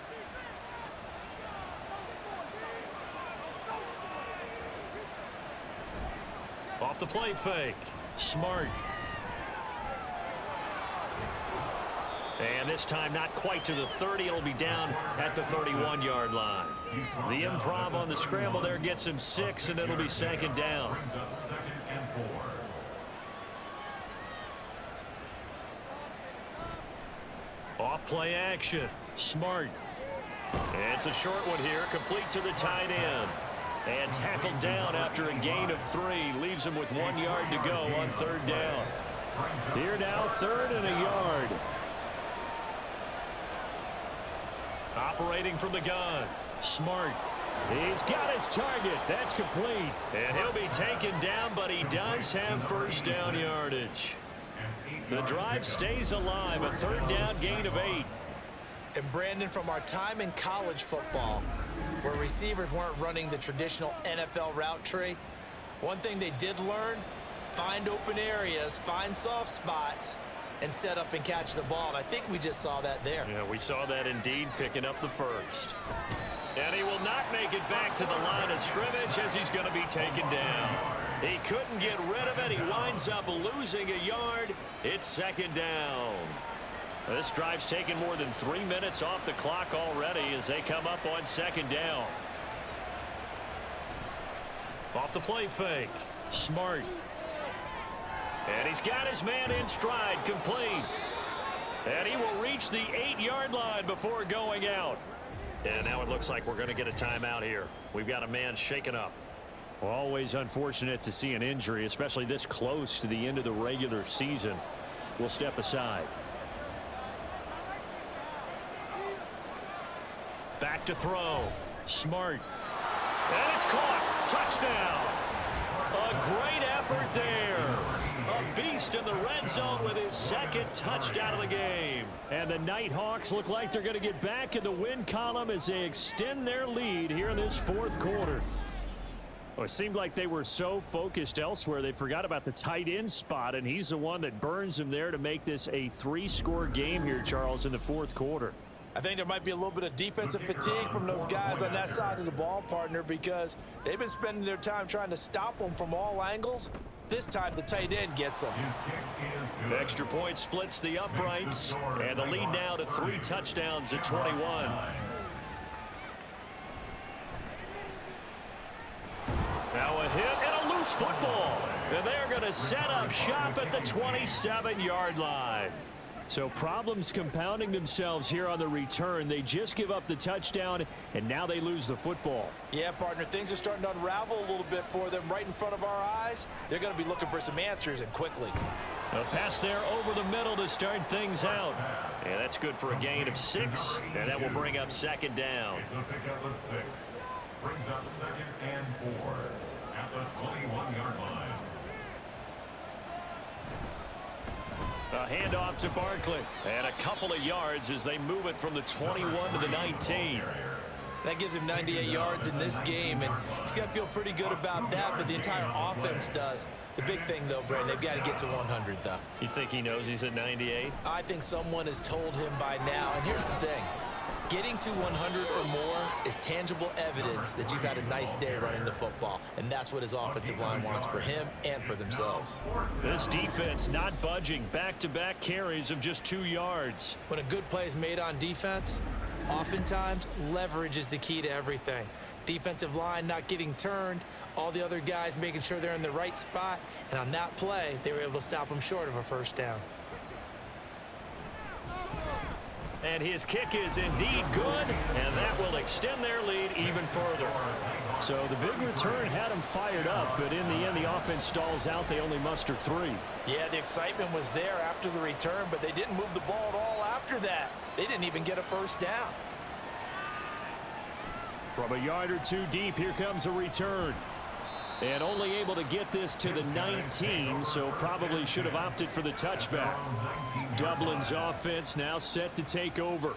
Off the play fake. Smart. And this time not quite to the 30. It'll be down at the 31-yard line. The improv on the scramble there gets him 6, and it'll be 2nd down. play action. Smart. It's a short one here, complete to the tight end. And tackled down after a gain of 3. Leaves him with 1 yard to go on 3rd down. Here now, 3rd and a yard. Operating from the gun. Smart. He's got his target. That's complete. And he'll be taken down, but he does have 1st down yardage. The drive stays alive. A 3rd down gain of 8. And Brandon, from our time in college football, where receivers weren't running the traditional NFL route tree, one thing they did learn, find open areas, find soft spots, and set up and catch the ball. And I think we just saw that there. Yeah, we saw that indeed, picking up the 1st. And he will not make it back to the line of scrimmage as he's going to be taken down. He couldn't get rid of it. He winds up losing a yard. It's 2nd down. This drive's taken more than 3 minutes off the clock already as they come up on 2nd down. Off the play fake. Smart. And he's got his man in stride, complete. And he will reach the 8-yard line before going out. And now it looks like we're going to get a timeout here. We've got a man shaken up. Always unfortunate to see an injury, especially this close to the end of the regular season. We'll step aside. Back to throw. Smart. And it's caught. Touchdown. A great effort there. A beast in the red zone with his 2nd touchdown of the game. And the Nighthawks look like they're going to get back in the win column as they extend their lead here in this 4th quarter. Well, it seemed like they were so focused elsewhere they forgot about the tight end spot, and he's the one that burns them there to make this a 3-score game here, Charles, in the 4th quarter. I think there might be a little bit of defensive fatigue from those guys on that side of the ball, partner, because they've been spending their time trying to stop them from all angles. This time the tight end gets them. Extra point splits the uprights, and the lead now to 3 touchdowns at 21. Now a hit and a loose football. And they're going to set up shop at the 27-yard line. So problems compounding themselves here on the return. They just give up the touchdown, and now they lose the football. Yeah, partner, things are starting to unravel a little bit for them right in front of our eyes. They're going to be looking for some answers, and quickly. A pass there over the middle to start things out. And that's good for a gain of 6, and that will bring up 2nd down. It's a pickup of 6. Brings up 2nd and 4 at the 21-yard line. A handoff to Barkley, and a couple of yards as they move it from the 21 to the 19. That gives him 98 yards in this game, and he's got to feel pretty good about that, but the entire offense does. The big thing, though, Brandon, they've got to get to 100, though. You think he knows he's at 98? I think someone has told him by now, and here's the thing. Getting to 100 or more is tangible evidence that you've had a nice day running the football, and that's what his offensive line wants for him and for themselves. This defense not budging. Back-to-back carries of just 2 yards. When a good play is made on defense, oftentimes leverage is the key to everything. Defensive line not getting turned, all the other guys making sure they're in the right spot, and on that play, they were able to stop them short of a 1st down. And his kick is indeed good, and that will extend their lead even further. So the big return had them fired up, but in the end, the offense stalls out. They only muster 3. Yeah, the excitement was there after the return, but they didn't move the ball at all after that. They didn't even get a 1st down. From a yard or 2 deep, here comes a return. And only able to get this to the 19, so probably should have opted for the touchback. Dublin's offense now set to take over.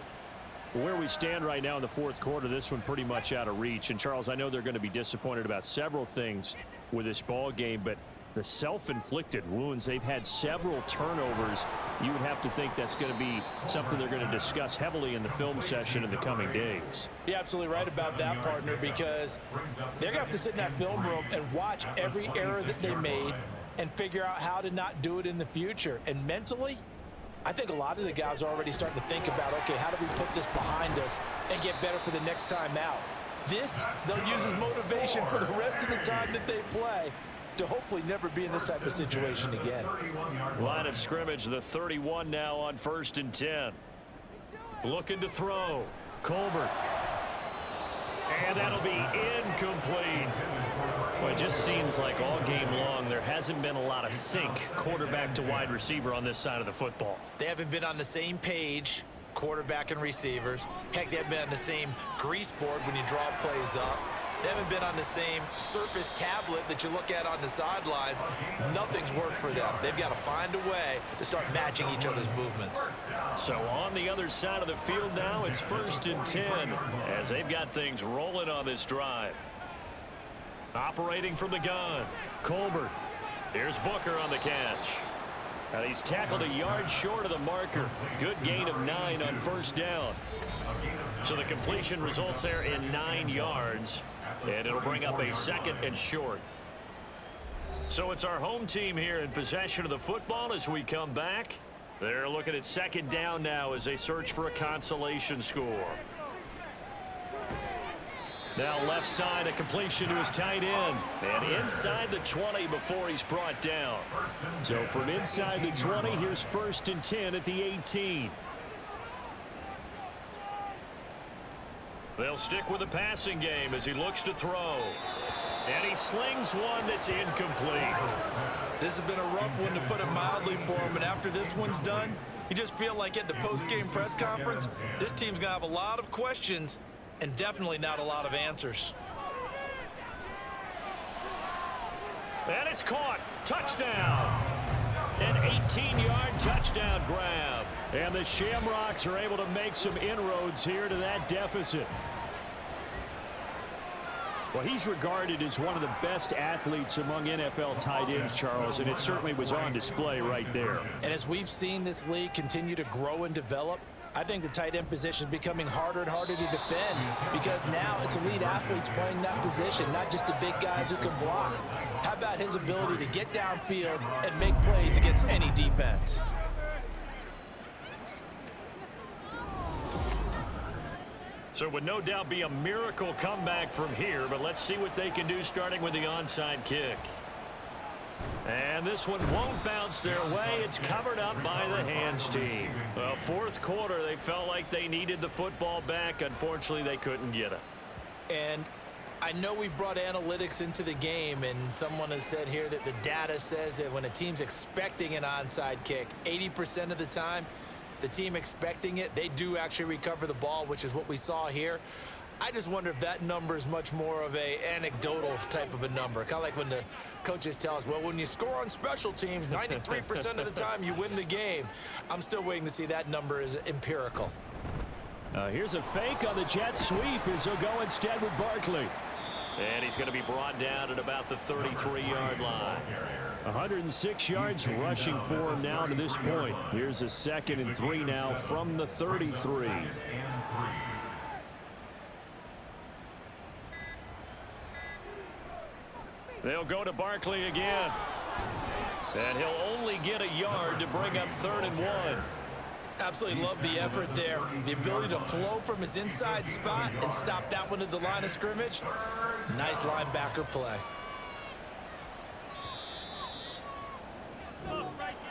Where we stand right now in the 4th quarter, this one pretty much out of reach. And, Charles, I know they're going to be disappointed about several things with this ball game, but the self-inflicted wounds, they've had several turnovers. You would have to think that's going to be something they're going to discuss heavily in the film session in the coming days. You're absolutely right about that, partner, because they're going to have to sit in that film room and watch every error that they made and figure out how to not do it in the future. And mentally, I think a lot of the guys are already starting to think about, okay, how do we put this behind us and get better for the next time out? This, they'll use as motivation for the rest of the time that they play to hopefully never be in this type of situation again. Line of scrimmage, the 31 now on 1st and 10. Looking to throw. Colbert. And that'll be incomplete. Well, it just seems like all game long there hasn't been a lot of sync quarterback to wide receiver on this side of the football. They haven't been on the same page, quarterback and receivers. Heck, they haven't been on the same grease board when you draw plays up. They haven't been on the same surface tablet that you look at on the sidelines. Nothing's worked for them. They've got to find a way to start matching each other's movements. So on the other side of the field now, it's 1st and 10 as they've got things rolling on this drive. Operating from the gun, Colbert. Here's Booker on the catch. And he's tackled a yard short of the marker. Good gain of 9 on 1st down. So the completion results there in 9 yards. And it'll bring up a 2nd and short. So it's our home team here in possession of the football as we come back. They're looking at 2nd down now as they search for a consolation score. Now left side, a completion to his tight end. And inside the 20 before he's brought down. So from inside the 20, here's 1st and 10 at the 18. They'll stick with the passing game as he looks to throw. And he slings one that's incomplete. This has been a rough one, to put it mildly, for him. And after this one's done, you just feel like at the post-game press conference, this team's going to have a lot of questions and definitely not a lot of answers. And it's caught. Touchdown. An 18-yard touchdown grab. And the Shamrocks are able to make some inroads here to that deficit. Well, he's regarded as one of the best athletes among NFL tight ends, Charles, and it certainly was on display right there. And as we've seen this league continue to grow and develop, I think the tight end position is becoming harder and harder to defend because now it's elite athletes playing that position, not just the big guys who can block. How about his ability to get downfield and make plays against any defense? So it would no doubt be a miracle comeback from here, but let's see what they can do starting with the onside kick. And this one won't bounce their way. It's covered up by the hands team. Well, 4th quarter, they felt like they needed the football back. Unfortunately, they couldn't get it. And I know we've brought analytics into the game, and someone has said here that the data says that when a team's expecting an onside kick, 80% of the time, the team expecting it, they do actually recover the ball, which is what we saw here. I just wonder if that number is much more of a anecdotal type of a number. Kind of like when the coaches tell us, well, when you score on special teams, 93% of the time you win the game. I'm still waiting to see that number is empirical. Here's a fake on the jet sweep as he'll go instead with Barkley. And he's going to be brought down at about the 33-yard line. 106 yards rushing for him now to this point. Here's a 2nd and 3 now from the 33. They'll go to Barkley again. And he'll only get a yard to bring up 3rd and 1. Absolutely love the effort there. The ability to flow from his inside spot and stop that one at the line of scrimmage. Nice linebacker play.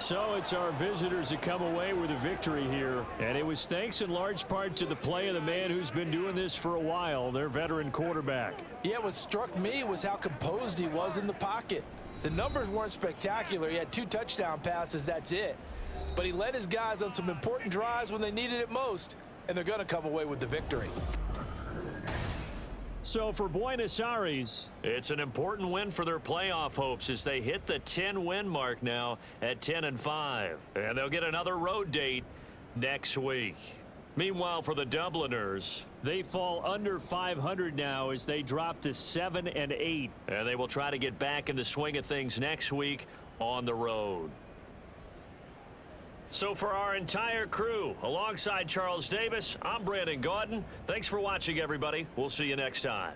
So it's our visitors that come away with a victory here. And it was thanks in large part to the play of the man who's been doing this for a while, their veteran quarterback. Yeah, what struck me was how composed he was in the pocket. The numbers weren't spectacular. He had 2 touchdown passes, that's it. But he led his guys on some important drives when they needed it most, and they're going to come away with the victory. So for Buenos Aires, it's an important win for their playoff hopes as they hit the 10-win mark now at 10-5. And they'll get another road date next week. Meanwhile, for the Dubliners, they fall under 500 now as they drop to 7-8. And they will try to get back in the swing of things next week on the road. So for our entire crew, alongside Charles Davis, I'm Brandon Gaudin. Thanks for watching, everybody. We'll see you next time.